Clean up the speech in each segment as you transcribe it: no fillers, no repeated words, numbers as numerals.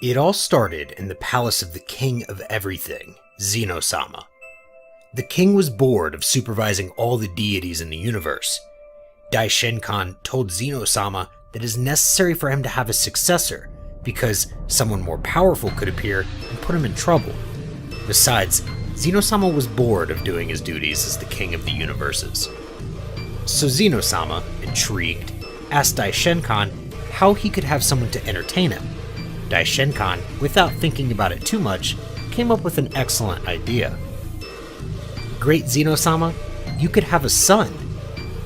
It all started in the palace of the king of everything, Zeno-sama. The king was bored of supervising all the deities in the universe. Daishinkan told Zeno-sama that it is necessary for him to have a successor because someone more powerful could appear and put him in trouble. Besides, Zeno-sama was bored of doing his duties as the king of the universes. So Zeno-sama, intrigued, asked Daishinkan how he could have someone to entertain him. Daishinkan, without thinking about it too much, came up with an excellent idea. Great Zeno-sama, you could have a son,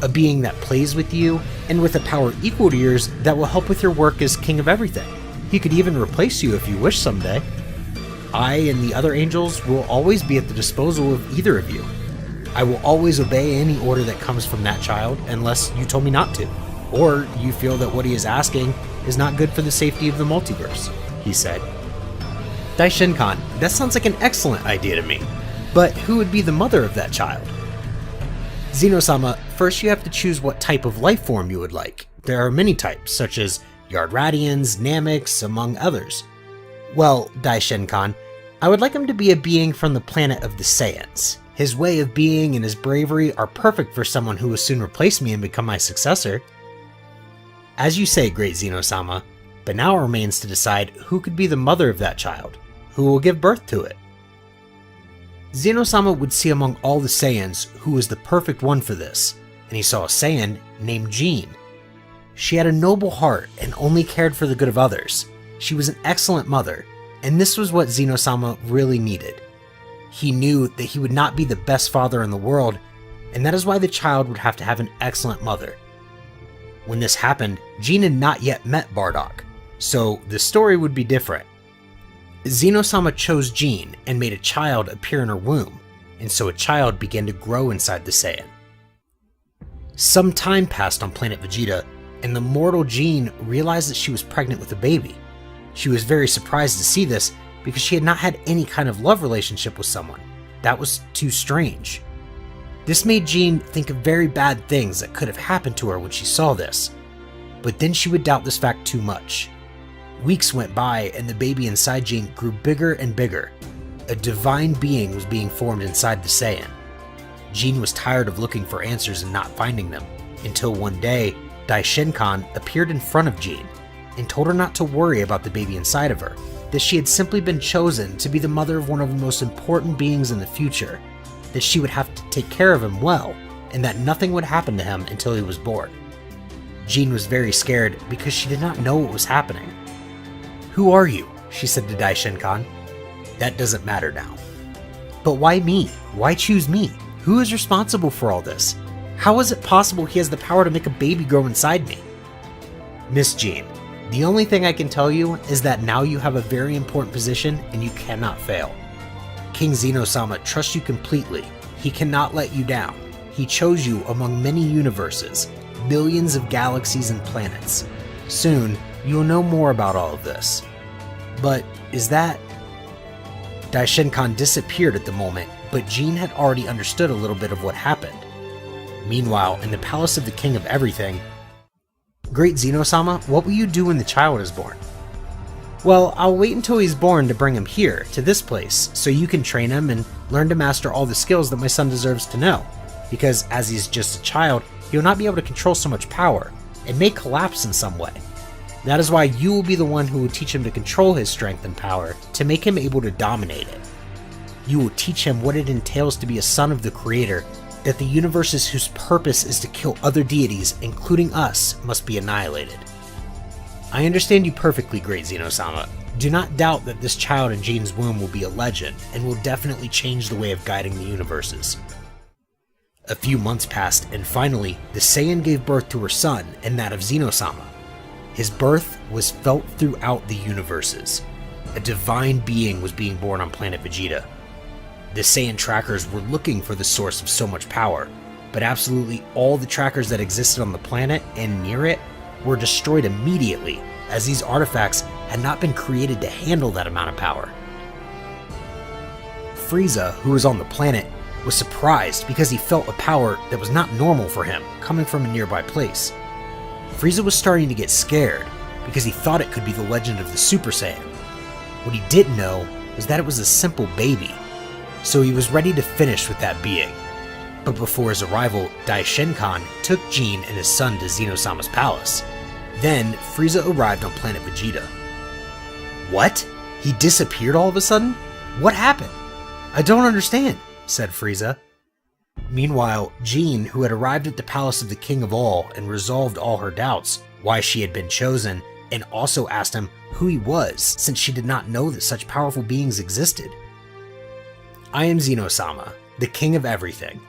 a being that plays with you, and with a power equal to yours that will help with your work as king of everything. He could even replace you if you wish someday. I and the other angels will always be at the disposal of either of you. I will always obey any order that comes from that child unless you told me not to, or you feel that what he is asking is not good for the safety of the multiverse, he said. Daishinkan, that sounds like an excellent idea to me, but who would be the mother of that child? Zeno-sama, first you have to choose what type of life form you would like. There are many types, such as Yardratians, Nameks, among others. Well, Daishinkan, I would like him to be a being from the planet of the Saiyans. His way of being and his bravery are perfect for someone who will soon replace me and become my successor. As you say, great Zeno-sama, but now it remains to decide who could be the mother of that child, who will give birth to it. Zeno-sama would see among all the Saiyans who was the perfect one for this, and he saw a Saiyan named Jean. She had a noble heart and only cared for the good of others. She was an excellent mother, and this was what Zeno-sama really needed. He knew that he would not be the best father in the world, and that is why the child would have to have an excellent mother. When this happened, Jean had not yet met Bardock, so the story would be different. Zeno-sama chose Jean and made a child appear in her womb, and so a child began to grow inside the Saiyan. Some time passed on planet Vegeta, and the mortal Jean realized that she was pregnant with a baby. She was very surprised to see this because she had not had any kind of love relationship with someone. That was too strange. This made Jean think of very bad things that could have happened to her when she saw this, but then she would doubt this fact too much. Weeks went by and the baby inside Jean grew bigger and bigger. A divine being was being formed inside the Saiyan. Jean was tired of looking for answers and not finding them, until one day, Daishinkan appeared in front of Jean and told her not to worry about the baby inside of her, that she had simply been chosen to be the mother of one of the most important beings in the future, that she would have to take care of him well, and that nothing would happen to him until he was born. Jean was very scared because she did not know what was happening. "Who are you?" she said to Daishinkan. "That doesn't matter now." "But why me? Why choose me? Who is responsible for all this? How is it possible he has the power to make a baby grow inside me?" "Miss Jean, the only thing I can tell you is that now you have a very important position and you cannot fail. King Zeno-sama trusts you completely. He cannot let you down. He chose you among many universes, billions of galaxies and planets. Soon, you will know more about all of this. But is that..." Daishinkan disappeared at the moment, but Jean had already understood a little bit of what happened. Meanwhile, in the palace of the king of everything, "Great Zeno-sama, what will you do when the child is born?" "Well, I'll wait until he's born to bring him here, to this place, so you can train him and learn to master all the skills that my son deserves to know. Because as he's just a child, he will not be able to control so much power. It may collapse in some way. That is why you will be the one who will teach him to control his strength and power, to make him able to dominate it. You will teach him what it entails to be a son of the Creator, that the universes whose purpose is to kill other deities, including us, must be annihilated." "I understand you perfectly, great Zeno-sama. Do not doubt that this child in Jean's womb will be a legend, and will definitely change the way of guiding the universes." A few months passed, and finally, the Saiyan gave birth to her son and that of Zeno-sama. His birth was felt throughout the universes. A divine being was being born on planet Vegeta. The Saiyan trackers were looking for the source of so much power, but absolutely all the trackers that existed on the planet and near it were destroyed immediately, as these artifacts had not been created to handle that amount of power. Frieza, who was on the planet, was surprised because he felt a power that was not normal for him, coming from a nearby place. Frieza was starting to get scared because he thought it could be the legend of the Super Saiyan. What he didn't know was that it was a simple baby, so he was ready to finish with that being. But before his arrival, Daishinkan took Jin and his son to Zeno-sama's palace. Then, Frieza arrived on planet Vegeta. What? He disappeared all of a sudden? What happened? I don't understand, said Frieza. Meanwhile, Jin, who had arrived at the palace of the King of All and resolved all her doubts, why she had been chosen, and also asked him who he was, since she did not know that such powerful beings existed. I am Zeno-sama, the king of everything.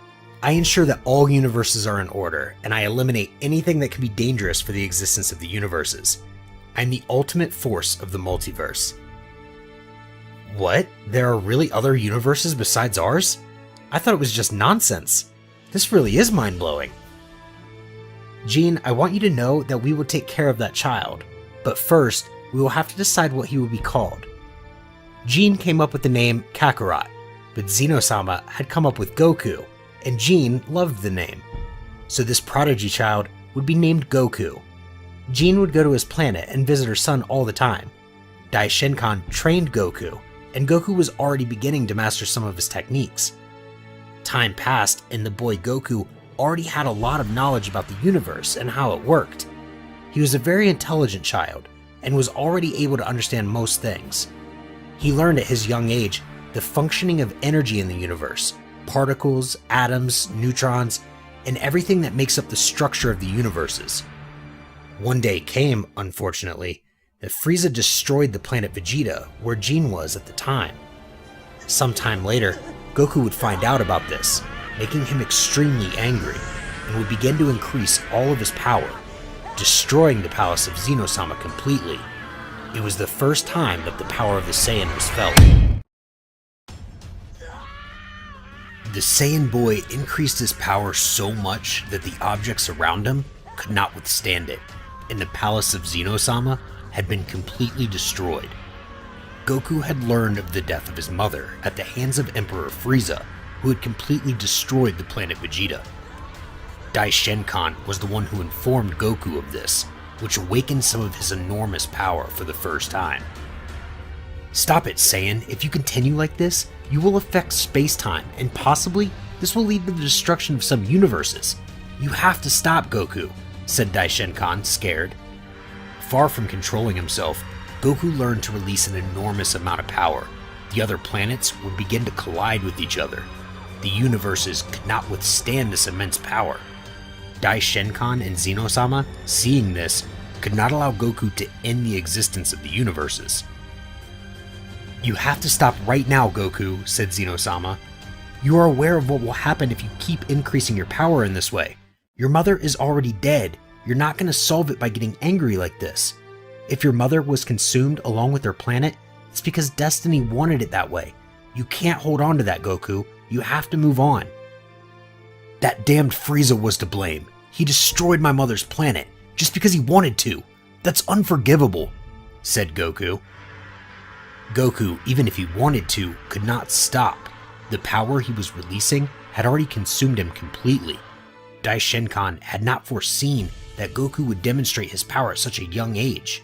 I ensure that all universes are in order, and I eliminate anything that can be dangerous for the existence of the universes. I'm the ultimate force of the multiverse. What? There are really other universes besides ours? I thought it was just nonsense. This really is mind-blowing. Jin, I want you to know that we will take care of that child, but first, we will have to decide what he will be called. Jin came up with the name Kakarot, but Zeno-sama had come up with Goku, and Jin loved the name. So this prodigy child would be named Goku. Jin would go to his planet and visit her son all the time. Daishinkan trained Goku, and Goku was already beginning to master some of his techniques. Time passed, and the boy Goku already had a lot of knowledge about the universe and how it worked. He was a very intelligent child, and was already able to understand most things. He learned at his young age the functioning of energy in the universe, particles, atoms, neutrons, and everything that makes up the structure of the universes. One day came, unfortunately, that Frieza destroyed the planet Vegeta, where Jin was at the time. Sometime later, Goku would find out about this, making him extremely angry, and would begin to increase all of his power, destroying the palace of Zeno-sama completely. It was the first time that the power of the Saiyan was felt. The Saiyan boy increased his power so much that the objects around him could not withstand it, and the palace of Zeno-sama had been completely destroyed. Goku had learned of the death of his mother at the hands of Emperor Frieza, who had completely destroyed the planet Vegeta. Daishinkan was the one who informed Goku of this, which awakened some of his enormous power for the first time. Stop it, Saiyan. If you continue like this, you will affect space-time, and possibly this will lead to the destruction of some universes. You have to stop, Goku, said Daishinkan, scared. Far from controlling himself, Goku learned to release an enormous amount of power. The other planets would begin to collide with each other. The universes could not withstand this immense power. Daishinkan and Zeno-sama, seeing this, could not allow Goku to end the existence of the universes. You have to stop right now, Goku, said Zeno-sama. You are aware of what will happen if you keep increasing your power in this way. Your mother is already dead. You're not going to solve it by getting angry like this. If your mother was consumed along with her planet, it's because destiny wanted it that way. You can't hold on to that, Goku. You have to move on. That damned Frieza was to blame. He destroyed my mother's planet just because he wanted to. That's unforgivable, said Goku. Goku, even if he wanted to, could not stop. The power he was releasing had already consumed him completely. Daishinkan had not foreseen that Goku would demonstrate his power at such a young age.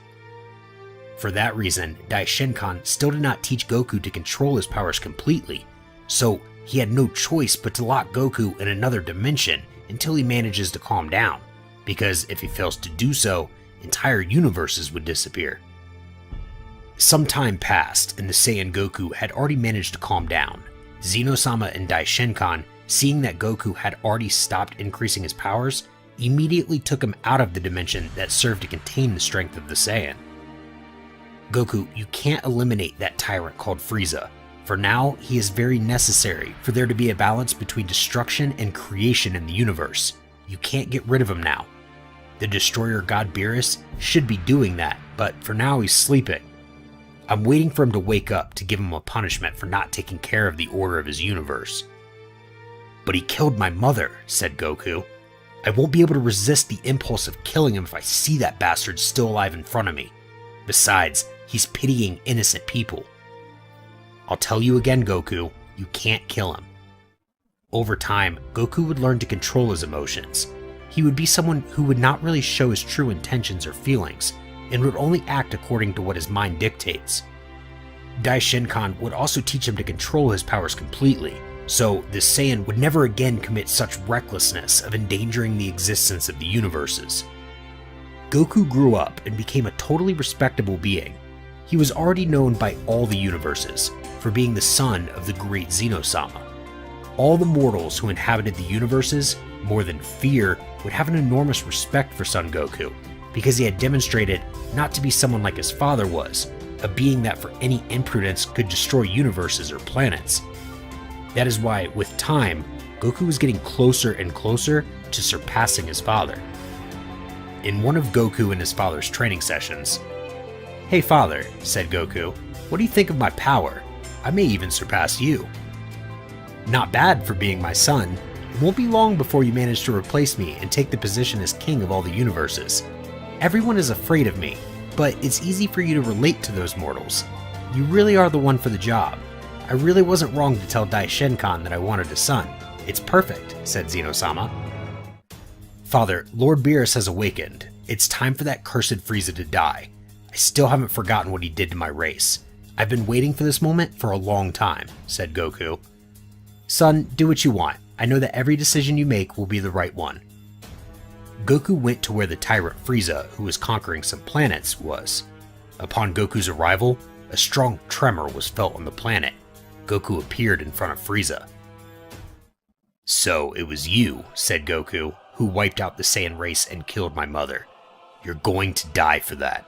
For that reason, Daishinkan still did not teach Goku to control his powers completely, so he had no choice but to lock Goku in another dimension until he manages to calm down, because if he fails to do so, entire universes would disappear. Some time passed, and the Saiyan Goku had already managed to calm down. Zeno-sama and Daishinkan, seeing that Goku had already stopped increasing his powers, immediately took him out of the dimension that served to contain the strength of the Saiyan. Goku, you can't eliminate that tyrant called Frieza. For now, he is very necessary for there to be a balance between destruction and creation in the universe. You can't get rid of him now. The destroyer god Beerus should be doing that, but for now he's sleeping. I'm waiting for him to wake up to give him a punishment for not taking care of the order of his universe. But he killed my mother, said Goku. I won't be able to resist the impulse of killing him if I see that bastard still alive in front of me. Besides, he's pitying innocent people. I'll tell you again, Goku, you can't kill him. Over time, Goku would learn to control his emotions. He would be someone who would not really show his true intentions or feelings, and would only act according to what his mind dictates. Daishinkan would also teach him to control his powers completely, so the Saiyan would never again commit such recklessness of endangering the existence of the universes. Goku grew up and became a totally respectable being. He was already known by all the universes for being the son of the great Zeno-sama. All the mortals who inhabited the universes, more than fear, would have an enormous respect for Son Goku, because he had demonstrated not to be someone like his father was, a being that for any imprudence could destroy universes or planets. That is why, with time, Goku was getting closer and closer to surpassing his father. In one of Goku and his father's training sessions, "Hey father," said Goku, "what do you think of my power? I may even surpass you." "Not bad for being my son. It won't be long before you manage to replace me and take the position as king of all the universes. Everyone is afraid of me, but it's easy for you to relate to those mortals. You really are the one for the job. I really wasn't wrong to tell Daishinkan that I wanted a son. It's perfect," said Zeno-sama. "Father, Lord Beerus has awakened. It's time for that cursed Frieza to die. I still haven't forgotten what he did to my race. I've been waiting for this moment for a long time," said Goku. "Son, do what you want. I know that every decision you make will be the right one." Goku went to where the tyrant Frieza, who was conquering some planets, was. Upon Goku's arrival, a strong tremor was felt on the planet. Goku appeared in front of Frieza. "So it was you," said Goku, "who wiped out the Saiyan race and killed my mother. You're going to die for that."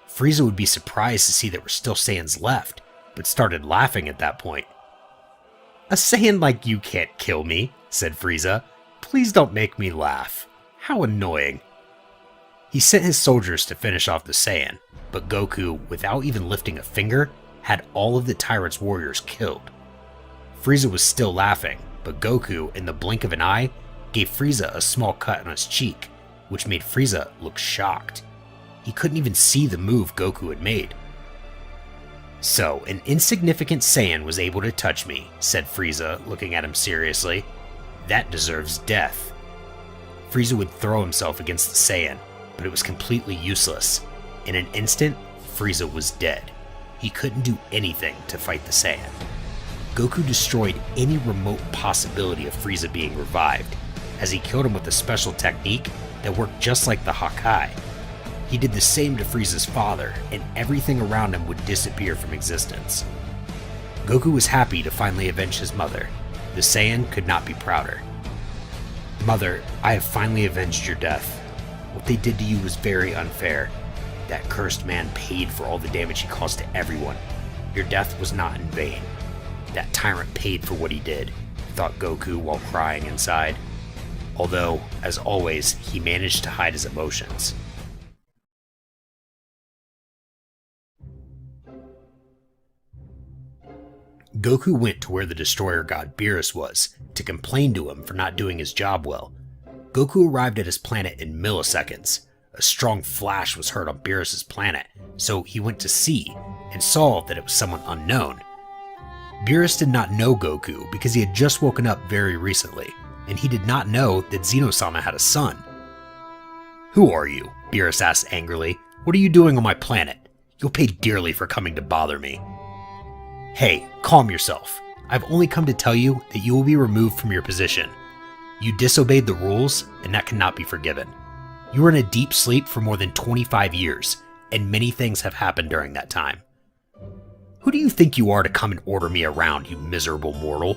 Frieza would be surprised to see there were still Saiyans left, but started laughing at that point. "A Saiyan like you can't kill me," said Frieza. "Please don't make me laugh. How annoying." He sent his soldiers to finish off the Saiyan, but Goku, without even lifting a finger, had all of the tyrant's warriors killed. Frieza was still laughing, but Goku, in the blink of an eye, gave Frieza a small cut on his cheek, which made Frieza look shocked. He couldn't even see the move Goku had made. "So, an insignificant Saiyan was able to touch me," said Frieza, looking at him seriously. "That deserves death." Frieza would throw himself against the Saiyan, but it was completely useless. In an instant, Frieza was dead. He couldn't do anything to fight the Saiyan. Goku destroyed any remote possibility of Frieza being revived, as he killed him with a special technique that worked just like the Hakai. He did the same to Frieza's father, and everything around him would disappear from existence. Goku was happy to finally avenge his mother. The Saiyan could not be prouder. "Mother, I have finally avenged your death. What they did to you was very unfair. That cursed man paid for all the damage he caused to everyone. Your death was not in vain. That tyrant paid for what he did," thought Goku while crying inside. Although, as always, he managed to hide his emotions. Goku went to where the destroyer god Beerus was, to complain to him for not doing his job well. Goku arrived at his planet in milliseconds. A strong flash was heard on Beerus' planet, so he went to see, and saw that it was someone unknown. Beerus did not know Goku because he had just woken up very recently, and he did not know that Zeno-sama had a son. "Who are you?" Beerus asked angrily. "What are you doing on my planet? You'll pay dearly for coming to bother me." "Hey, calm yourself. I've only come to tell you that you will be removed from your position. You disobeyed the rules, and that cannot be forgiven. You were in a deep sleep for more than 25 years, and many things have happened during that time. Who do you think you are to come and order me around, you miserable mortal?"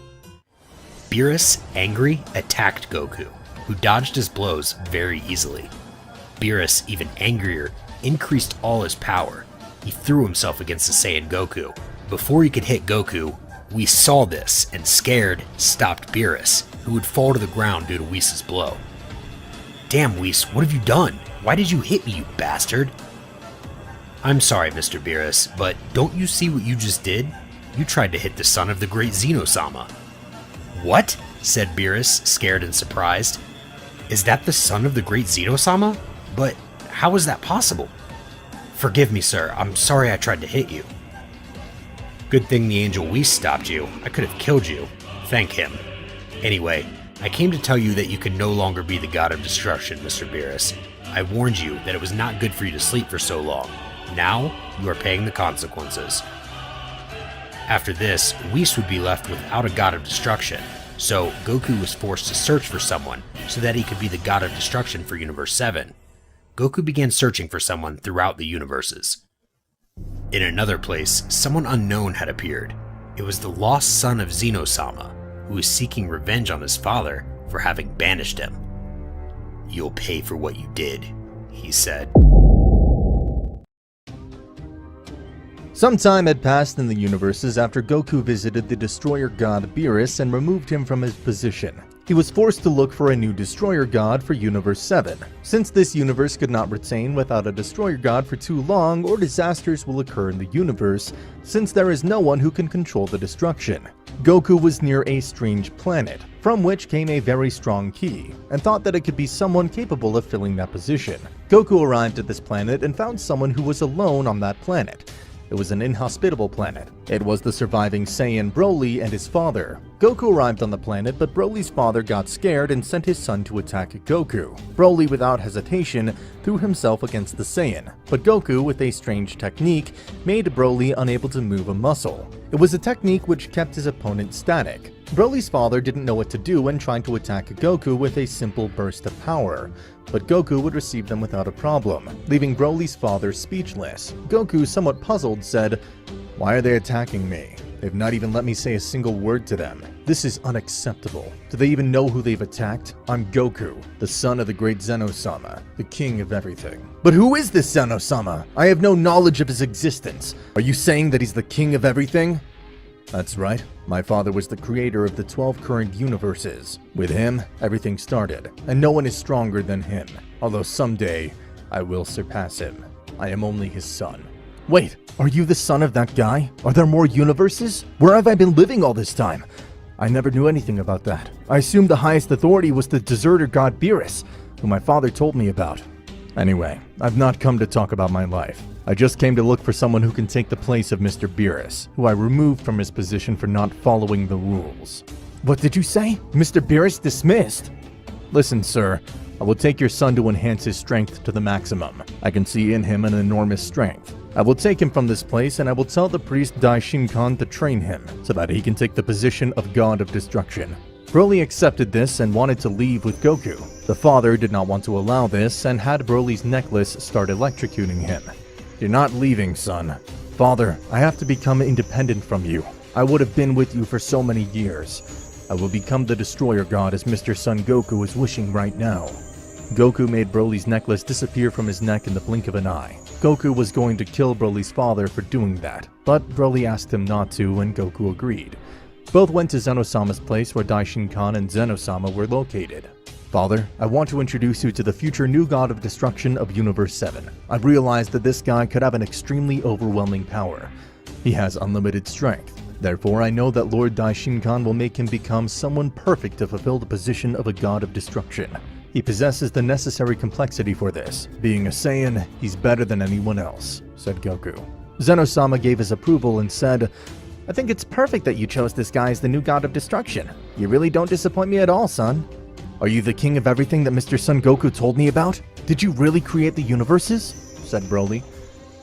Beerus, angry, attacked Goku, who dodged his blows very easily. Beerus, even angrier, increased all his power. He threw himself against the Saiyan Goku. Before he could hit Goku, Whis saw this and, scared, stopped Beerus, who would fall to the ground due to Whis' blow. "Damn, Whis, what have you done? Why did you hit me, you bastard?" "I'm sorry, Mr. Beerus, but don't you see what you just did? You tried to hit the son of the great Zeno-sama." "What?" said Beerus, scared and surprised. "Is that the son of the great Zeno-sama? But how is that possible?" "Forgive me, sir. I'm sorry I tried to hit you." "Good thing the angel Whis stopped you. I could have killed you. Thank him. Anyway, I came to tell you that you can no longer be the god of destruction, Mr. Beerus. I warned you that it was not good for you to sleep for so long. Now, you are paying the consequences." After this, Whis would be left without a god of destruction, so Goku was forced to search for someone so that he could be the god of destruction for Universe 7. Goku began searching for someone throughout the universes. In another place, someone unknown had appeared. It was the lost son of Zeno-sama, who was seeking revenge on his father for having banished him. "You'll pay for what you did," he said. Some time had passed in the universes after Goku visited the destroyer god Beerus and removed him from his position. He was forced to look for a new destroyer god for Universe 7. Since this universe could not retain without a destroyer god for too long, or disasters will occur in the universe, since there is no one who can control the destruction. Goku was near a strange planet, from which came a very strong key, and thought that it could be someone capable of filling that position. Goku arrived at this planet and found someone who was alone on that planet. It was an inhospitable planet. It was the surviving Saiyan Broly and his father. Goku arrived on the planet, but Broly's father got scared and sent his son to attack Goku. Broly, without hesitation, threw himself against the Saiyan, but Goku, with a strange technique, made Broly unable to move a muscle. It was a technique which kept his opponent static. Broly's father didn't know what to do when trying to attack Goku with a simple burst of power, but Goku would receive them without a problem, leaving Broly's father speechless. Goku, somewhat puzzled, said, "Why are they attacking me? They've not even let me say a single word to them. This is unacceptable. Do they even know who they've attacked? I'm Goku, the son of the great Zeno-sama, the king of everything." "But who is this Zeno-sama? I have no knowledge of his existence. Are you saying that he's the king of everything?" "That's right. My father was the creator of the 12 current universes. With him, everything started, and no one is stronger than him. Although someday, I will surpass him. I am only his son." "Wait, are you the son of that guy? Are there more universes? Where have I been living all this time? I never knew anything about that. I assumed the highest authority was the deserter god Beerus, who my father told me about. Anyway, I've not come to talk about my life. I just came to look for someone who can take the place of Mr. Beerus, who I removed from his position for not following the rules." "What did you say? Mr. Beerus dismissed?" "Listen, sir. I will take your son to enhance his strength to the maximum. I can see in him an enormous strength. I will take him from this place and I will tell the priest daishinkan to train him, so that he can take the position of God of Destruction." Broly accepted this and wanted to leave with Goku. The father did not want to allow this and had Broly's necklace start electrocuting him. "You're not leaving, son. Father, I have to become independent from you. I would have been with you for so many years. I will become the destroyer god as Mr. Son Goku is wishing right now." Goku made Broly's necklace disappear from his neck in the blink of an eye. Goku was going to kill Broly's father for doing that, but Broly asked him not to and Goku agreed. Both went to Zeno-sama's place where Daishinkan and Zeno-sama were located. "Father, I want to introduce you to the future new god of destruction of Universe 7. I've realized that this guy could have an extremely overwhelming power. He has unlimited strength. Therefore, I know that Lord Daishinkan will make him become someone perfect to fulfill the position of a god of destruction. He possesses the necessary complexity for this. Being a Saiyan, he's better than anyone else," said Goku. Zeno-sama gave his approval and said, "I think it's perfect that you chose this guy as the new god of destruction. You really don't disappoint me at all, son." "Are you the king of everything that Mr. Son Goku told me about? Did you really create the universes?" said Broly.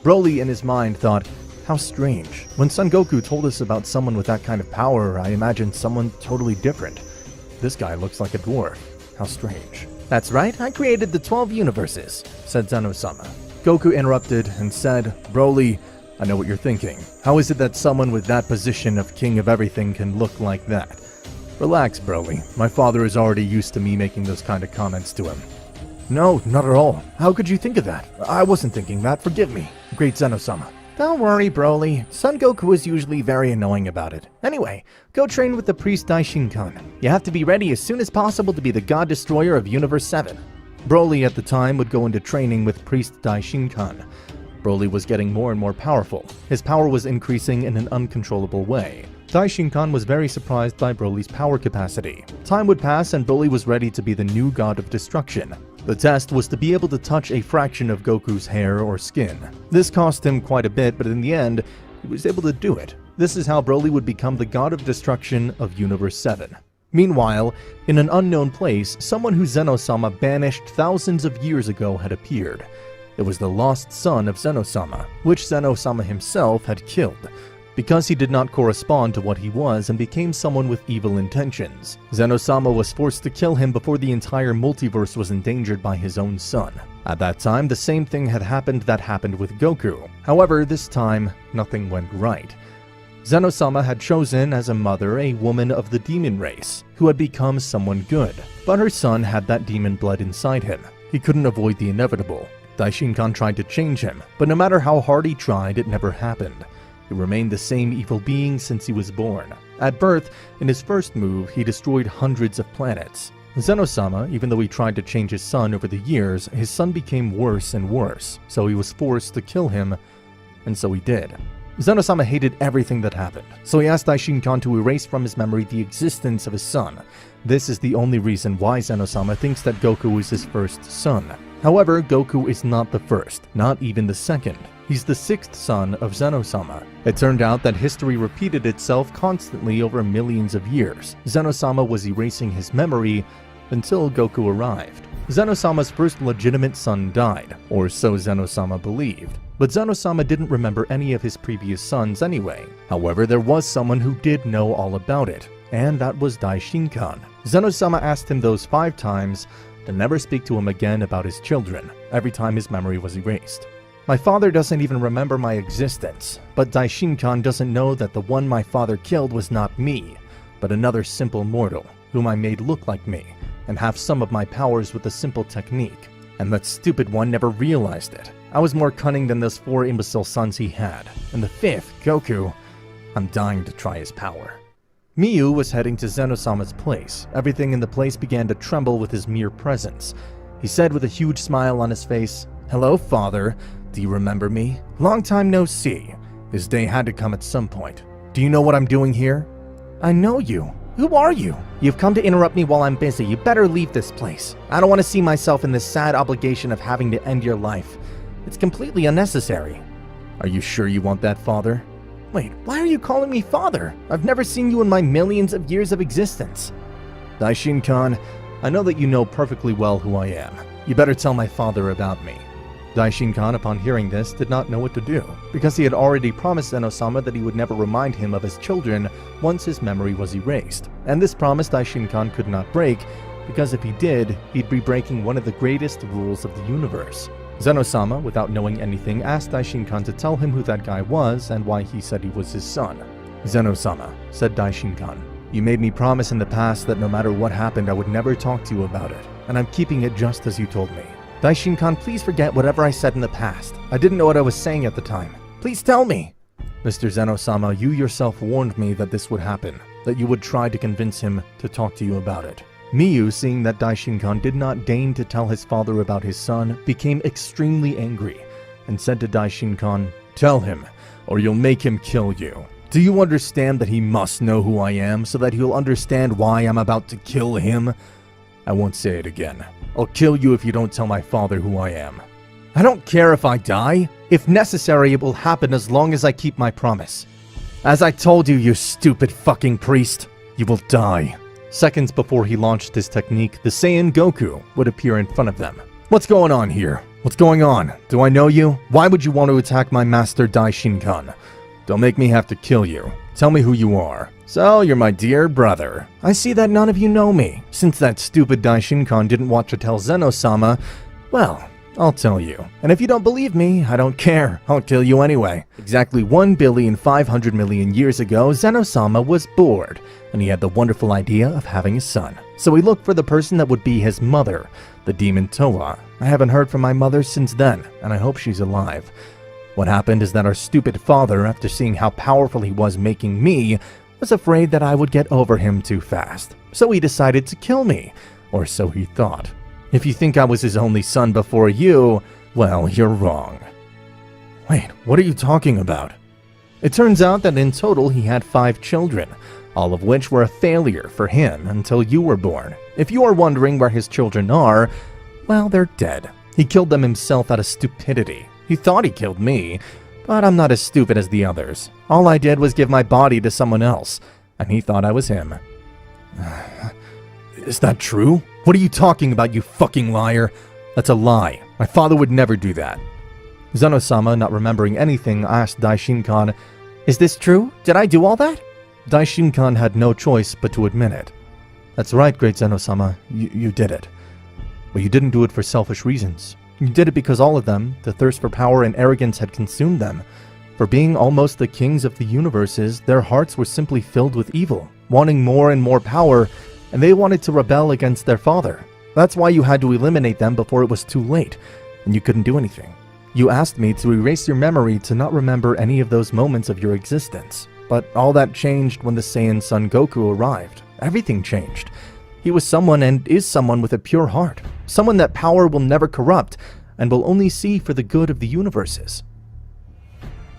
Broly, in his mind, thought, "How strange. When Son Goku told us about someone with that kind of power, I imagined someone totally different. This guy looks like a dwarf. How strange." "That's right, I created the 12 universes," said Zeno-sama. Goku interrupted and said, "Broly, I know what you're thinking. How is it that someone with that position of king of everything can look like that?" "Relax, Broly. My father is already used to me making those kind of comments to him." "No, not at all. How could you think of that? I wasn't thinking that. Forgive me, great Zeno-sama." "Don't worry, Broly. Son Goku is usually very annoying about it. Anyway, go train with the priest Daishinkan. You have to be ready as soon as possible to be the god destroyer of Universe 7. Broly at the time would go into training with priest Daishinkan. Broly was getting more and more powerful. His power was increasing in an uncontrollable way. Daishinkan was very surprised by Broly's power capacity. Time would pass and Broly was ready to be the new god of destruction. The test was to be able to touch a fraction of Goku's hair or skin. This cost him quite a bit, but in the end, he was able to do it. This is how Broly would become the god of destruction of Universe 7. Meanwhile, in an unknown place, someone who Zeno-sama banished thousands of years ago had appeared. It was the lost son of Zeno-sama, which Zeno-sama himself had killed. because he did not correspond to what he was and became someone with evil intentions. Zeno-sama was forced to kill him before the entire multiverse was endangered by his own son. At that time, the same thing had happened that happened with Goku. However, this time, nothing went right. Zeno-sama had chosen as a mother a woman of the demon race, who had become someone good. But her son had that demon blood inside him. He couldn't avoid the inevitable. Daishinkan tried to change him, but no matter how hard he tried, it never happened. He remained the same evil being since he was born. At birth, in his first move, he destroyed hundreds of planets. Zeno-sama, even though he tried to change his son over the years, his son became worse and worse, so he was forced to kill him, and so he did. Zeno-sama hated everything that happened, so he asked Daishinkan to erase from his memory the existence of his son. This is the only reason why Zeno-sama thinks that Goku is his first son. However, Goku is not the first, not even the second. He's the sixth son of Zeno-sama. It turned out that history repeated itself constantly over millions of years. Zeno-sama was erasing his memory until Goku arrived. Zeno-sama's first legitimate son died, or so Zeno-sama believed. But Zeno-sama didn't remember any of his previous sons anyway. However, there was someone who did know all about it, and that was Daishinkan. Zeno-sama asked him those 5 times to never speak to him again about his children, every time his memory was erased. My father doesn't even remember my existence, but Daishinkan doesn't know that the one my father killed was not me, but another simple mortal, whom I made look like me, and have some of my powers with a simple technique. And that stupid one never realized it. I was more cunning than those 4 imbecile sons he had. And the 5th, Goku, I'm dying to try his power. Miyu was heading to Zeno-sama's place. Everything in the place began to tremble with his mere presence. He said with a huge smile on his face, "Hello, father. Do you remember me? Long time no see. This day had to come at some point. Do you know what I'm doing here?" "I know you. Who are you?" "You've come to interrupt me while I'm busy. You better leave this place. I don't want to see myself in this sad obligation of having to end your life. It's completely unnecessary." "Are you sure you want that, father?" "Wait, why are you calling me father? I've never seen you in my millions of years of existence." "Daishinkan, I know that you know perfectly well who I am. You better tell my father about me." Daishinkan, upon hearing this, did not know what to do, because he had already promised Zeno-sama that he would never remind him of his children once his memory was erased. And this promise Daishinkan could not break, because if he did, he'd be breaking one of the greatest rules of the universe. Zeno-sama, without knowing anything, asked Daishinkan to tell him who that guy was and why he said he was his son. "Zeno-sama," said Daishinkan, "you made me promise in the past that no matter what happened I would never talk to you about it, and I'm keeping it just as you told me." "Daishinkan, please forget whatever I said in the past. I didn't know what I was saying at the time. Please tell me." "Mr. Zeno-sama, you yourself warned me that this would happen, that you would try to convince him to talk to you about it." Miyu, seeing that Daishinkan did not deign to tell his father about his son, became extremely angry and said to Daishinkan, "Tell him, or you'll make him kill you. Do you understand that he must know who I am so that he'll understand why I'm about to kill him? I won't say it again. I'll kill you if you don't tell my father who I am." "I don't care if I die. If necessary, it will happen as long as I keep my promise. As I told you, you stupid fucking priest, you will die." Seconds before he launched his technique, the Saiyan Goku would appear in front of them. "What's going on here? What's going on? Do I know you? Why would you want to attack my master Daishinkan? Don't make me have to kill you. Tell me who you are." "So, you're my dear brother. I see that none of you know me. Since that stupid Daishinkan didn't want to tell Zeno-sama, well, I'll tell you. And if you don't believe me, I don't care. I'll kill you anyway." Exactly 1,500,000,000 years ago, Zeno-sama was bored, and he had the wonderful idea of having a son. So he looked for the person that would be his mother, the demon Toa. I haven't heard from my mother since then, and I hope she's alive. What happened is that our stupid father, after seeing how powerful he was making me, was afraid that I would get over him too fast. So he decided to kill me, or so he thought. If you think I was his only son before you, well, you're wrong. Wait, what are you talking about? It turns out that in total he had 5 children, all of which were a failure for him until you were born. If you are wondering where his children are, well, they're dead. He killed them himself out of stupidity. He thought he killed me, but I'm not as stupid as the others. All I did was give my body to someone else, and he thought I was him. Is that true? What are you talking about, you fucking liar? That's a lie. My father would never do that. Zeno-sama, not remembering anything, asked Daishinkan, Is this true? Did I do all that? Daishinkan had no choice but to admit it. That's right, great Zeno-sama. You did it. But you didn't do it for selfish reasons. You did it because all of them, the thirst for power and arrogance had consumed them. For being almost the kings of the universes, their hearts were simply filled with evil, wanting more and more power, and they wanted to rebel against their father. That's why you had to eliminate them before it was too late, and you couldn't do anything. You asked me to erase your memory to not remember any of those moments of your existence. But all that changed when the Saiyan son Goku arrived. Everything changed. He was someone and is someone with a pure heart. Someone that power will never corrupt and will only see for the good of the universes.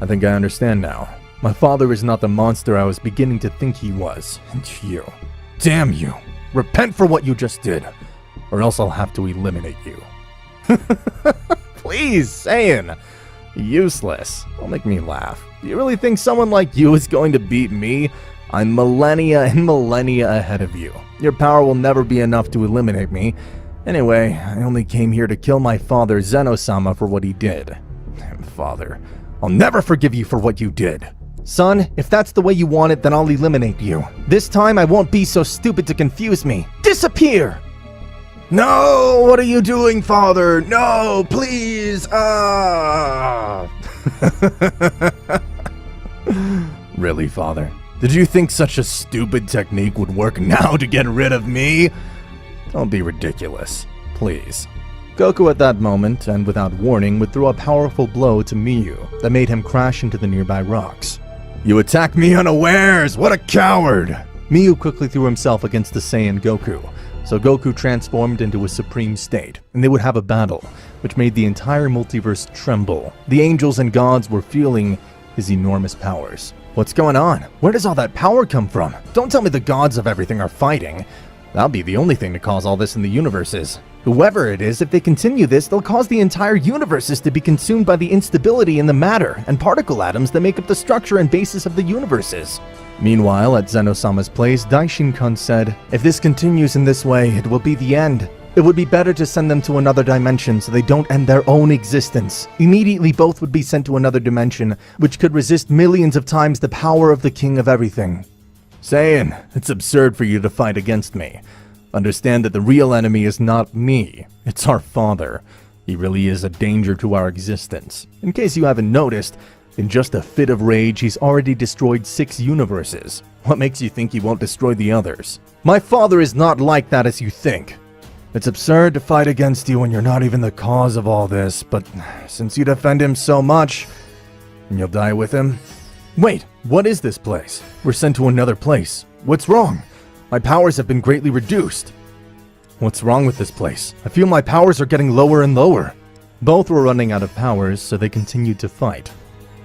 I think I understand now. My father is not the monster I was beginning to think he was. And you. Damn you. Repent for what you just did, or else I'll have to eliminate you. Please, Saiyan. Useless. Don't make me laugh. Do you really think someone like you is going to beat me? I'm millennia and millennia ahead of you. Your power will never be enough to eliminate me. Anyway, I only came here to kill my father, Zeno-sama, for what he did. Father, I'll never forgive you for what you did. Son, if that's the way you want it, then I'll eliminate you. This time I won't be so stupid to confuse me. Disappear! No! What are you doing, father? No, please! Really, father? Did you think such a stupid technique would work now to get rid of me? Don't be ridiculous, please. Goku at that moment, and without warning, would throw a powerful blow to Miyu that made him crash into the nearby rocks. You attacked me unawares! What a coward! Miyu quickly threw himself against the Saiyan Goku, so Goku transformed into a supreme state, and they would have a battle, which made the entire multiverse tremble. The angels and gods were feeling his enormous powers. What's going on? Where does all that power come from? Don't tell me the gods of everything are fighting. That'll be the only thing to cause all this in the universes. Whoever it is, if they continue this, they'll cause the entire universes to be consumed by the instability in the matter and particle atoms that make up the structure and basis of the universes. Meanwhile, at Zeno-sama's place, Daishinkan said, if this continues in this way, it will be the end. It would be better to send them to another dimension so they don't end their own existence. Immediately, both would be sent to another dimension, which could resist millions of times the power of the king of everything. Saiyan, it's absurd for you to fight against me. Understand that the real enemy is not me, it's our father. He really is a danger to our existence. In case you haven't noticed, in just a fit of rage, he's already destroyed 6 universes. What makes you think he won't destroy the others? My father is not like that as you think. It's absurd to fight against you when you're not even the cause of all this, but since you defend him so much, you'll die with him? Wait, what is this place? We're sent to another place. What's wrong? My powers have been greatly reduced. What's wrong with this place? I feel my powers are getting lower and lower. Both were running out of powers, so they continued to fight.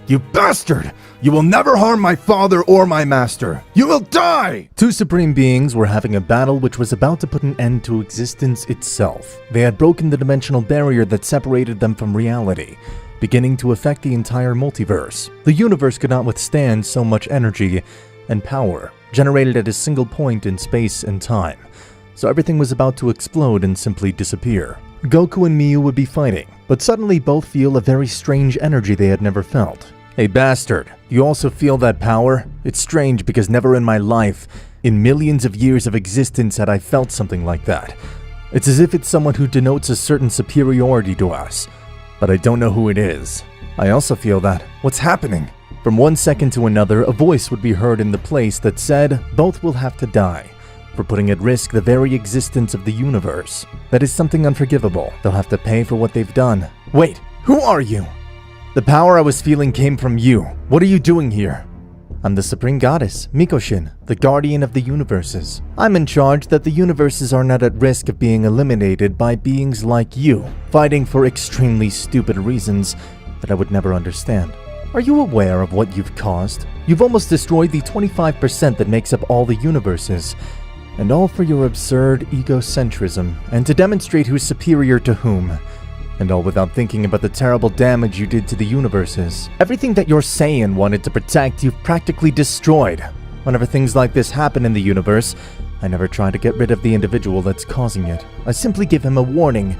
You bastard! You will never harm my father or my master! You will die! 2 supreme beings were having a battle which was about to put an end to existence itself. They had broken the dimensional barrier that separated them from reality, beginning to affect the entire multiverse. The universe could not withstand so much energy and power, generated at a single point in space and time. So everything was about to explode and simply disappear. Goku and Miyu would be fighting, but suddenly both feel a very strange energy they had never felt. Hey bastard, do you also feel that power? It's strange because never in my life, in millions of years of existence, had I felt something like that. It's as if it's someone who denotes a certain superiority to us, but I don't know who it is. I also feel that. What's happening? From one second to another, a voice would be heard in the place that said, both will have to die, for putting at risk the very existence of the universe. That is something unforgivable. They'll have to pay for what they've done. Wait, who are you? The power I was feeling came from you. What are you doing here? I'm the Supreme Goddess, Mikoshin, the guardian of the universes. I'm in charge that the universes are not at risk of being eliminated by beings like you, fighting for extremely stupid reasons that I would never understand. Are you aware of what you've caused? You've almost destroyed the 25% that makes up all the universes, and all for your absurd egocentrism and to demonstrate who's superior to whom. And all without thinking about the terrible damage you did to the universes. Everything that your Saiyan wanted to protect, you've practically destroyed. Whenever things like this happen in the universe, I never try to get rid of the individual that's causing it. I simply give him a warning,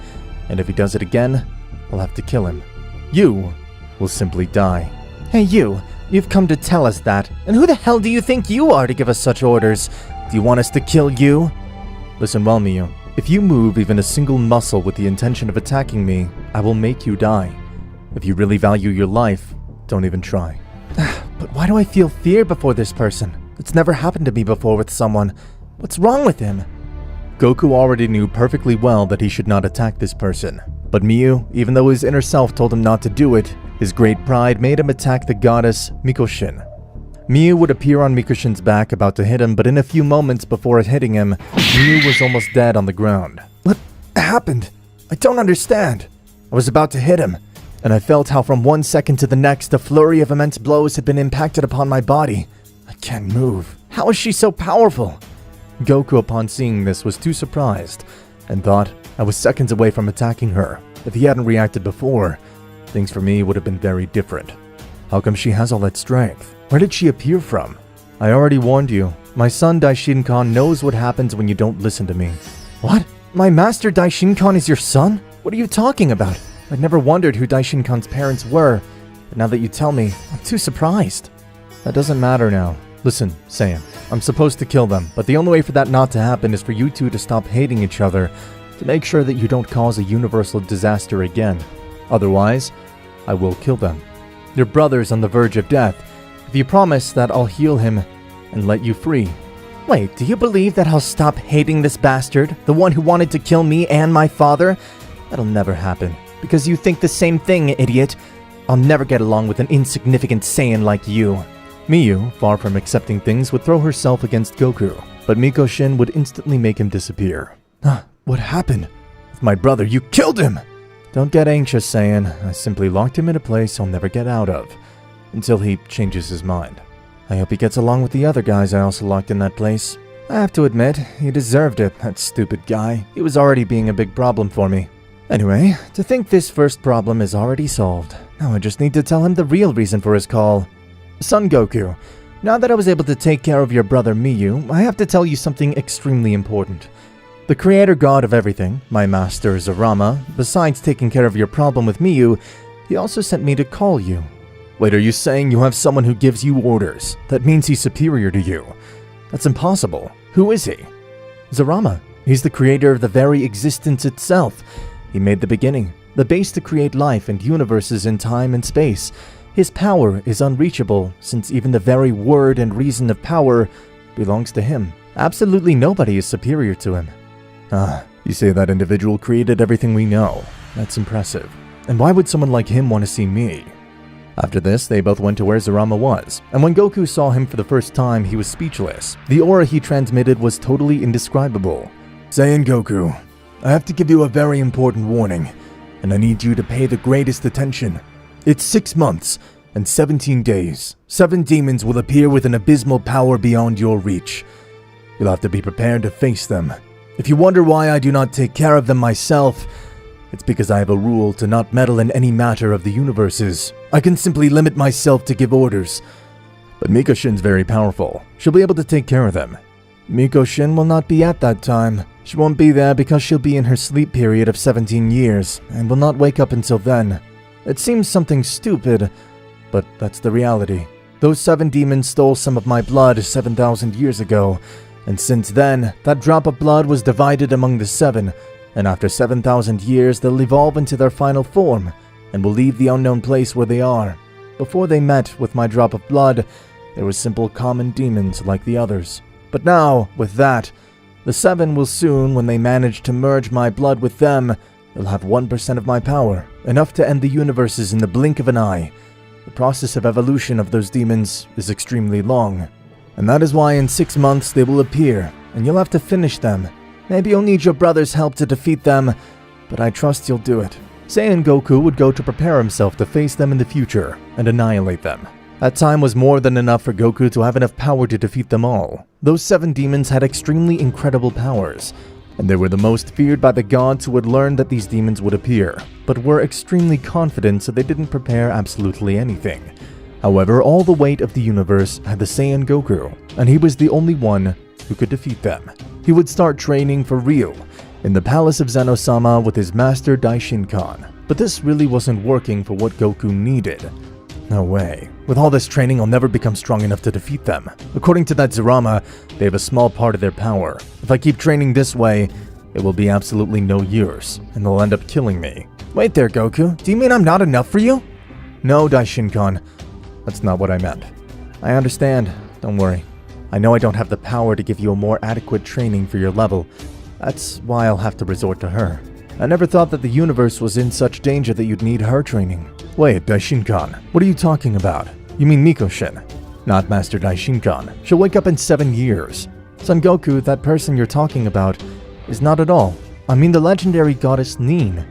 and if he does it again, I'll have to kill him. You will simply die. Hey you, You've come to tell us that, and who the hell do you think you are to give us such orders? Do you want us to kill you? Listen well, Miyu. If you move even a single muscle with the intention of attacking me, I will make you die. If you really value your life, don't even try. But why do I feel fear before this person? It's never happened to me before with someone. What's wrong with him? Goku already knew perfectly well that he should not attack this person. But Miyu, even though his inner self told him not to do it, his great pride made him attack the goddess Mikoshin. Miyu would appear on Mikoshin's back about to hit him, but in a few moments before it hitting him, Miyu was almost dead on the ground. What happened? I don't understand. I was about to hit him, and I felt how from 1 second to the next a flurry of immense blows had been impacted upon my body. I can't move. How is she so powerful? Goku, upon seeing this, was too surprised, and thought I was seconds away from attacking her. If he hadn't reacted before, things for me would have been very different. How come she has all that strength? Where did she appear from? I already warned you. My son Daishinkan knows what happens when you don't listen to me. What? My master Daishinkan is your son? What are you talking about? I'd never wondered who Daishinkan's parents were, but now that you tell me, I'm too surprised. That doesn't matter now. Listen, Saiyan, I'm supposed to kill them, but the only way for that not to happen is for you two to stop hating each other, to make sure that you don't cause a universal disaster again. Otherwise, I will kill them. Your brother's on the verge of death. If you promise that I'll heal him and let you free. Wait, do you believe that I'll stop hating this bastard, the one who wanted to kill me and my father? That'll never happen, because you think the same thing, idiot. I'll never get along with an insignificant Saiyan like you. Miyu, far from accepting things, would throw herself against Goku, but Mikoshin would instantly make him disappear. What happened? With my brother, you killed him! Don't get anxious, Saiyan. I simply locked him in a place he'll never get out of, until he changes his mind. I hope he gets along with the other guys I also locked in that place. I have to admit, he deserved it, that stupid guy. He was already being a big problem for me. Anyway, to think this first problem is already solved. Now I just need to tell him the real reason for his call. Son Goku, now that I was able to take care of your brother Miyu, I have to tell you something extremely important. The creator god of everything, my master Zarama, besides taking care of your problem with Miyu, he also sent me to call you. Wait, are you saying you have someone who gives you orders? That means he's superior to you. That's impossible. Who is he? Zarama. He's the creator of the very existence itself. He made the beginning, the base to create life and universes in time and space. His power is unreachable, since even the very word and reason of power belongs to him. Absolutely nobody is superior to him. You say that individual created everything we know. That's impressive. And why would someone like him want to see me? After this, they both went to where Zarama was, and when Goku saw him for the first time, he was speechless. The aura he transmitted was totally indescribable. Saiyan Goku, I have to give you a very important warning, and I need you to pay the greatest attention. It's 6 months and 17 days. 7 demons will appear with an abysmal power beyond your reach. You'll have to be prepared to face them. If you wonder why I do not take care of them myself, it's because I have a rule to not meddle in any matter of the universes. I can simply limit myself to give orders. But Mikoshin's very powerful. She'll be able to take care of them. Mikoshin will not be at that time. She won't be there because she'll be in her sleep period of 17 years, and will not wake up until then. It seems something stupid, but that's the reality. Those 7 demons stole some of my blood 7,000 years ago, and since then, that drop of blood was divided among the 7, and after 7,000 years, they'll evolve into their final form, and will leave the unknown place where they are. Before they met with my drop of blood, they were simple common demons like the others. But now, with that, the 7 will soon, when they manage to merge my blood with them, they'll have 1% of my power, enough to end the universes in the blink of an eye. The process of evolution of those demons is extremely long, and that is why in 6 months they will appear, and you'll have to finish them. Maybe you'll need your brother's help to defeat them, but I trust you'll do it. Saiyan Goku would go to prepare himself to face them in the future and annihilate them. That time was more than enough for Goku to have enough power to defeat them all. Those 7 demons had extremely incredible powers, and they were the most feared by the gods who had learned that these demons would appear, but were extremely confident so they didn't prepare absolutely anything. However, all the weight of the universe had the Saiyan Goku, and he was the only one who could defeat them. He would start training for real in the palace of Zeno-sama with his master Daishinkan. But this really wasn't working for what Goku needed. No way. With all this training, I'll never become strong enough to defeat them. According to that Zurama, they have a small part of their power. If I keep training this way, it will be absolutely no use, and they'll end up killing me. Wait there, Goku. Do you mean I'm not enough for you? No, Daishinkan. That's not what I meant. I understand. Don't worry. I know I don't have the power to give you a more adequate training for your level. That's why I'll have to resort to her. I never thought that the universe was in such danger that you'd need her training. Wait, Daishinkan, what are you talking about? You mean Mikoshin? Not Master Daishinkan. She'll wake up in 7 years. Son Goku, that person you're talking about, is not at all. I mean the legendary goddess Nin.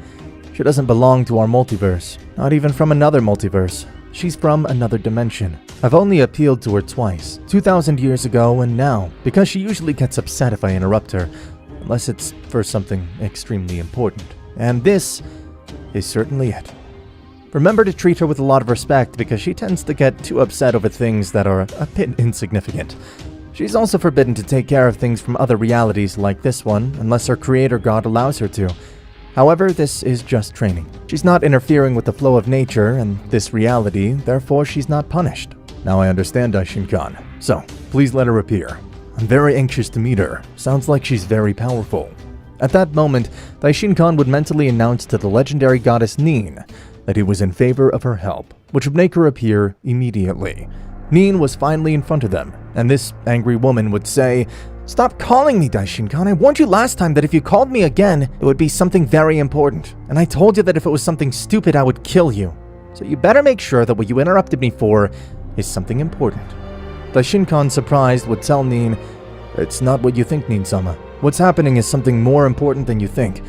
She doesn't belong to our multiverse. Not even from another multiverse. She's from another dimension. I've only appealed to her twice, 2,000 years ago and now, because she usually gets upset if I interrupt her, unless it's for something extremely important. And this is certainly it. Remember to treat her with a lot of respect because she tends to get too upset over things that are a bit insignificant. She's also forbidden to take care of things from other realities like this one unless her creator god allows her to. However, this is just training. She's not interfering with the flow of nature and this reality, therefore she's not punished. Now I understand, Daishinkan. So, please let her appear. I'm very anxious to meet her. Sounds like she's very powerful. At that moment, Daishinkan would mentally announce to the legendary goddess Nin that he was in favor of her help, which would make her appear immediately. Nin was finally in front of them, and this angry woman would say, "Stop calling me, Daishinkan. I warned you last time that if you called me again, it would be something very important. And I told you that if it was something stupid, I would kill you. So you better make sure that what you interrupted me for is something important." Daishinkan, surprised, would tell Nin, "It's not what you think, Nin-sama. What's happening is something more important than you think.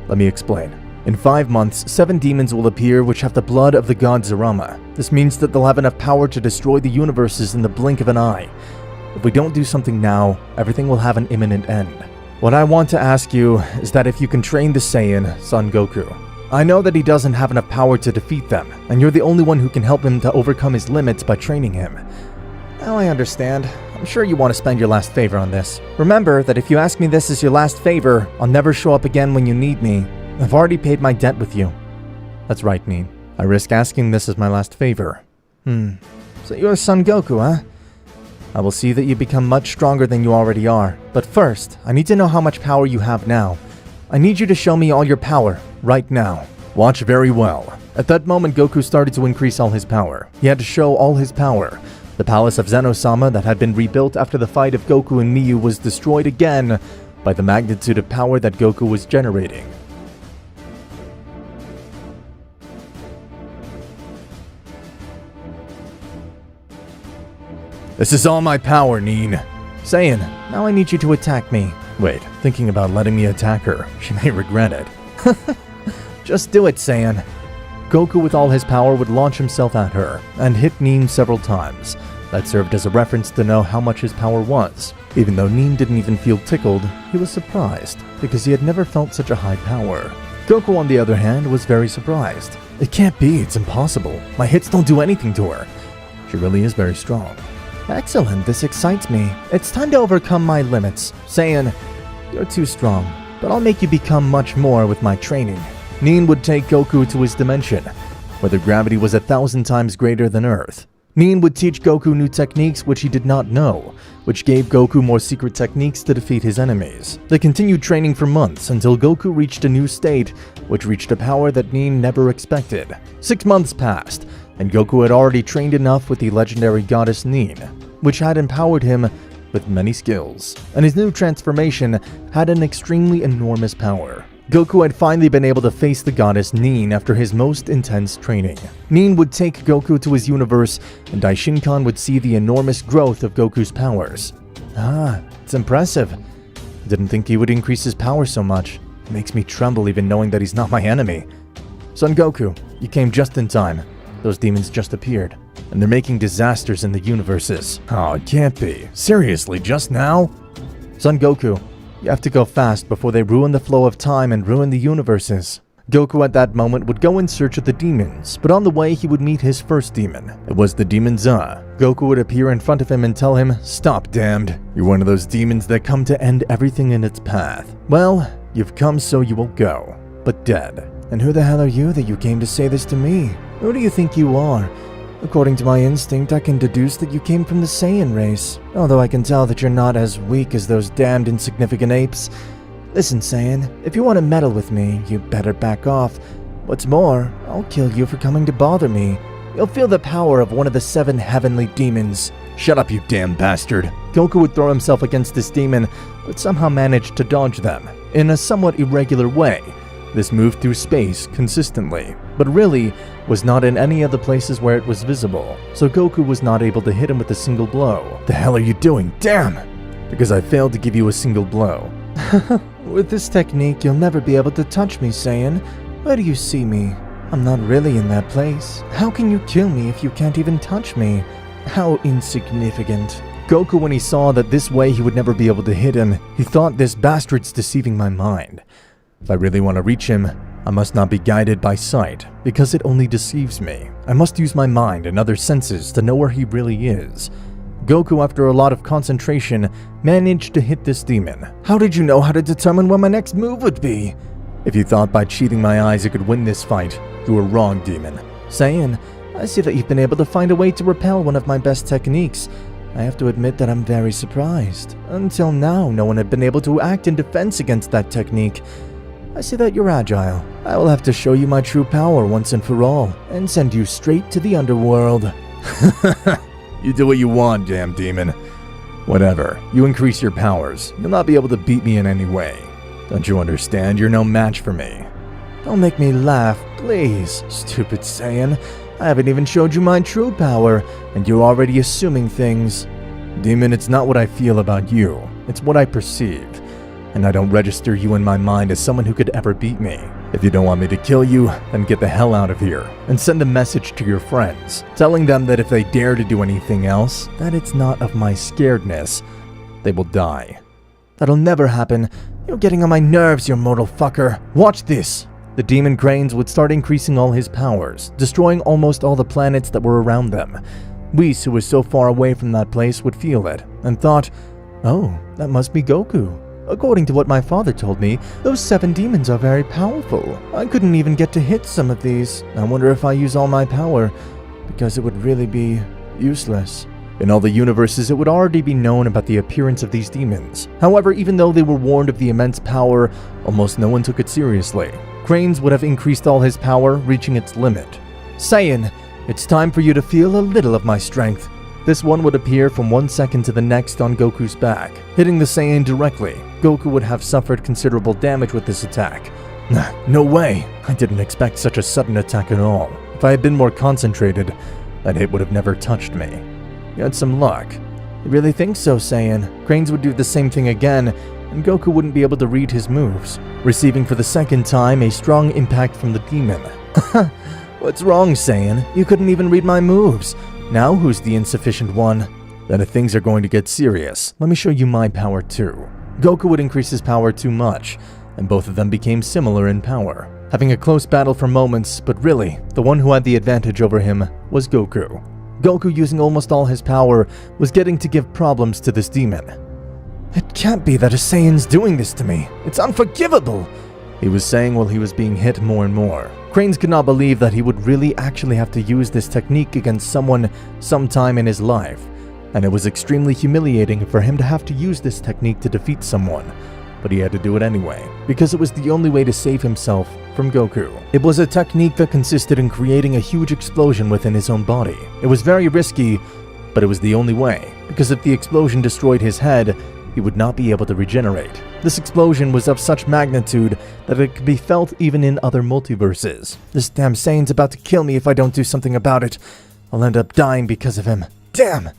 Let me explain. In 5 months, 7 demons will appear which have the blood of the god Zurama. This means that they'll have enough power to destroy the universes in the blink of an eye. If we don't do something now, everything will have an imminent end. What I want to ask you is that if you can train the Saiyan, Son Goku. I know that he doesn't have enough power to defeat them, and you're the only one who can help him to overcome his limits by training him. Now I understand. I'm sure you want to spend your last favor on this. Remember that if you ask me this as your last favor, I'll never show up again when you need me. I've already paid my debt with you." That's right, Nin. I risk asking this as my last favor. So you're Son Goku, huh? I will see that you become much stronger than you already are. But first, I need to know how much power you have now. I need you to show me all your power, right now. Watch very well. At that moment, Goku started to increase all his power. He had to show all his power. The palace of Zeno-sama that had been rebuilt after the fight of Goku and Miyu was destroyed again by the magnitude of power that Goku was generating. This is all my power, Nin. Saiyan, now I need you to attack me. Wait, thinking about letting me attack her. She may regret it. Just do it, Saiyan. Goku with all his power would launch himself at her and hit Nin several times. That served as a reference to know how much his power was. Even though Nin didn't even feel tickled, he was surprised because he had never felt such a high power. Goku, on the other hand, was very surprised. It can't be, it's impossible. My hits don't do anything to her. She really is very strong. Excellent, this excites me. It's time to overcome my limits. Saiyan, you're too strong, but I'll make you become much more with my training. Nin would take Goku to his dimension, where the gravity was 1,000 times greater than Earth. Nin would teach Goku new techniques which he did not know, which gave Goku more secret techniques to defeat his enemies. They continued training for months until Goku reached a new state, which reached a power that Nin never expected. 6 months passed, and Goku had already trained enough with the legendary goddess Nin, which had empowered him with many skills, and his new transformation had an extremely enormous power. Goku had finally been able to face the goddess Nin after his most intense training. Nin would take Goku to his universe, and Daishinkan would see the enormous growth of Goku's powers. It's impressive. Didn't think he would increase his power so much. It makes me tremble even knowing that he's not my enemy. Son Goku, you came just in time. Those demons just appeared, and they're making disasters in the universes. Oh, it can't be. Seriously, just now? Son Goku, you have to go fast before they ruin the flow of time and ruin the universes. Goku at that moment would go in search of the demons, but on the way he would meet his first demon. It was the demon Za. Goku would appear in front of him and tell him, "Stop, damned. You're one of those demons that come to end everything in its path. Well, you've come so you will go, but dead. And who the hell are you that you came to say this to me? Who do you think you are? According to my instinct, I can deduce that you came from the Saiyan race, although I can tell that you're not as weak as those damned insignificant apes. Listen, Saiyan, if you want to meddle with me, you better back off. What's more, I'll kill you for coming to bother me. You'll feel the power of one of the 7 heavenly demons. Shut up, you damn bastard. Goku would throw himself against this demon, but somehow managed to dodge them in a somewhat irregular way. This moved through space consistently, but really was not in any of the places where it was visible, so Goku was not able to hit him with a single blow. The hell are you doing? Damn! Because I failed to give you a single blow. With this technique, you'll never be able to touch me, Saiyan. Where do you see me? I'm not really in that place. How can you kill me if you can't even touch me? How insignificant. Goku, when he saw that this way he would never be able to hit him, he thought, this bastard's deceiving my mind. If I really want to reach him, I must not be guided by sight, because it only deceives me. I must use my mind and other senses to know where he really is. Goku, after a lot of concentration, managed to hit this demon. How did you know how to determine what my next move would be? If you thought by cheating my eyes you could win this fight, you were wrong, demon. Saiyan, I see that you've been able to find a way to repel one of my best techniques. I have to admit that I'm very surprised. Until now, no one had been able to act in defense against that technique. I see that you're agile. I will have to show you my true power once and for all, and send you straight to the underworld. You do what you want, damn demon. Whatever, you increase your powers. You'll not be able to beat me in any way. Don't you understand? You're no match for me. Don't make me laugh, please, stupid Saiyan. I haven't even showed you my true power, and you're already assuming things. Demon, it's not what I feel about you. It's what I perceive. And I don't register you in my mind as someone who could ever beat me. If you don't want me to kill you, then get the hell out of here. And send a message to your friends, telling them that if they dare to do anything else, that it's not of my scaredness. They will die. That'll never happen. You're getting on my nerves, you mortal fucker. Watch this. The demon Cranes would start increasing all his powers, destroying almost all the planets that were around them. Whis, who was so far away from that place, would feel it, and thought, oh, that must be Goku. According to what my father told me, those 7 demons are very powerful. I couldn't even get to hit some of these. I wonder if I use all my power, because it would really be useless. In all the universes, it would already be known about the appearance of these demons. However, even though they were warned of the immense power, almost no one took it seriously. Cranes would have increased all his power, reaching its limit. Saiyan, it's time for you to feel a little of my strength. This one would appear from one second to the next on Goku's back, hitting the Saiyan directly. Goku would have suffered considerable damage with this attack. No way! I didn't expect such a sudden attack at all. If I had been more concentrated, that hit would have never touched me. You had some luck. You really think so, Saiyan? Cranes would do the same thing again, and Goku wouldn't be able to read his moves, receiving for the second time a strong impact from the demon. What's wrong, Saiyan? You couldn't even read my moves. Now who's the insufficient one? Then if things are going to get serious, let me show you my power too. Goku would increase his power too much, and both of them became similar in power, having a close battle for moments, but really, the one who had the advantage over him was Goku. Goku, using almost all his power, was getting to give problems to this demon. It can't be that a Saiyan's doing this to me. It's unforgivable, he was saying while he was being hit more and more. Cranes could not believe that he would really actually have to use this technique against someone sometime in his life, and it was extremely humiliating for him to have to use this technique to defeat someone, but he had to do it anyway, because it was the only way to save himself from Goku. It was a technique that consisted in creating a huge explosion within his own body. It was very risky, but it was the only way, because if the explosion destroyed his head, he would not be able to regenerate. This explosion was of such magnitude that it could be felt even in other multiverses. This damn Saiyan's about to kill me if I don't do something about it. I'll end up dying because of him. Damn!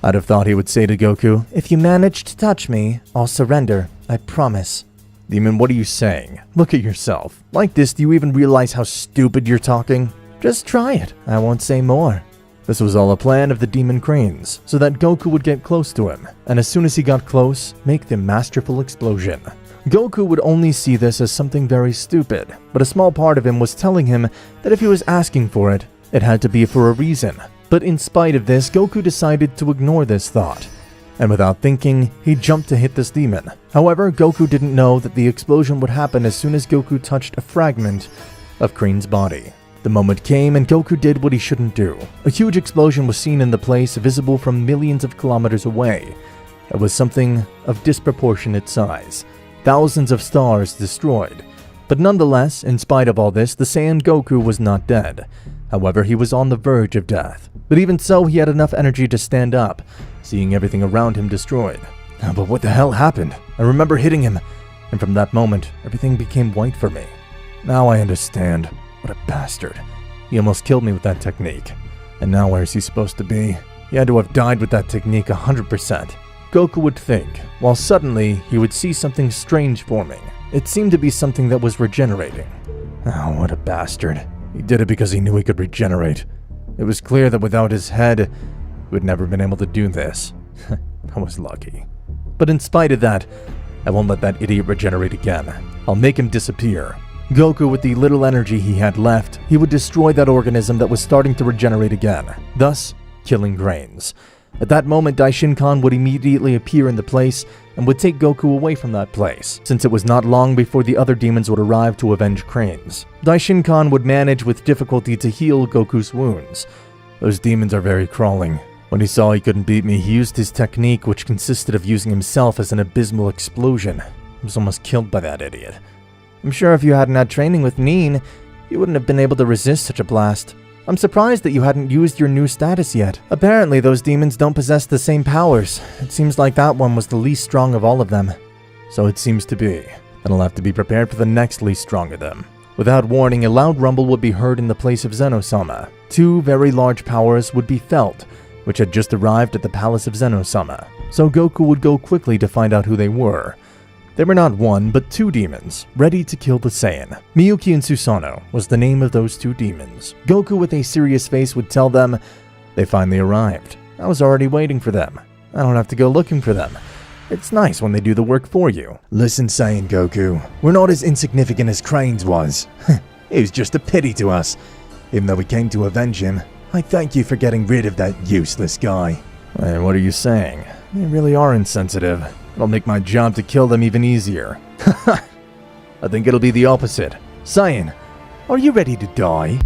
I'd have thought he would say to Goku, if you manage to touch me, I'll surrender. I promise. Demon, what are you saying? Look at yourself. Like this, do you even realize how stupid you're talking? Just try it. I won't say more. This was all a plan of the Demon Cranes, so that Goku would get close to him, and as soon as he got close, make the masterful explosion. Goku would only see this as something very stupid, but a small part of him was telling him that if he was asking for it, it had to be for a reason. But in spite of this, Goku decided to ignore this thought, and without thinking, he jumped to hit this demon. However, Goku didn't know that the explosion would happen as soon as Goku touched a fragment of Crane's body. The moment came and Goku did what he shouldn't do. A huge explosion was seen in the place, visible from millions of kilometers away. It was something of disproportionate size. Thousands of stars destroyed. But nonetheless, in spite of all this, the Saiyan Goku was not dead. However, he was on the verge of death. But even so, he had enough energy to stand up, seeing everything around him destroyed. But what the hell happened? I remember hitting him, and from that moment, everything became white for me. Now I understand. What a bastard. He almost killed me with that technique. And now where is he supposed to be? He had to have died with that technique 100%. Goku would think, while suddenly he would see something strange forming. It seemed to be something that was regenerating. Oh, what a bastard. He did it because he knew he could regenerate. It was clear that without his head, he would never been able to do this. I was lucky. But in spite of that, I won't let that idiot regenerate again. I'll make him disappear. Goku, with the little energy he had left, he would destroy that organism that was starting to regenerate again, thus killing Grains. At that moment, Daishinkan would immediately appear in the place and would take Goku away from that place, since it was not long before the other demons would arrive to avenge Cranes. Daishinkan would manage with difficulty to heal Goku's wounds. Those demons are very crawling. When he saw he couldn't beat me, he used his technique, which consisted of using himself as an abysmal explosion. I was almost killed by that idiot. I'm sure if you hadn't had training with Nin, you wouldn't have been able to resist such a blast. I'm surprised that you hadn't used your new status yet. Apparently, those demons don't possess the same powers. It seems like that one was the least strong of all of them. So it seems to be. Then I'll have to be prepared for the next least strong of them. Without warning, a loud rumble would be heard in the place of Zeno-sama. Two very large powers would be felt, which had just arrived at the palace of Zeno-sama. So Goku would go quickly to find out who they were. They were not one, but two demons, ready to kill the Saiyan. Miyuki and Susanoo was the name of those two demons. Goku, with a serious face, would tell them they finally arrived. I was already waiting for them. I don't have to go looking for them. It's nice when they do the work for you. Listen, Saiyan Goku, we're not as insignificant as Cranes was. It was just a pity to us. Even though we came to avenge him, I thank you for getting rid of that useless guy. Hey, what are you saying? They really are insensitive. It'll make my job to kill them even easier. I think it'll be the opposite. Saiyan, are you ready to die?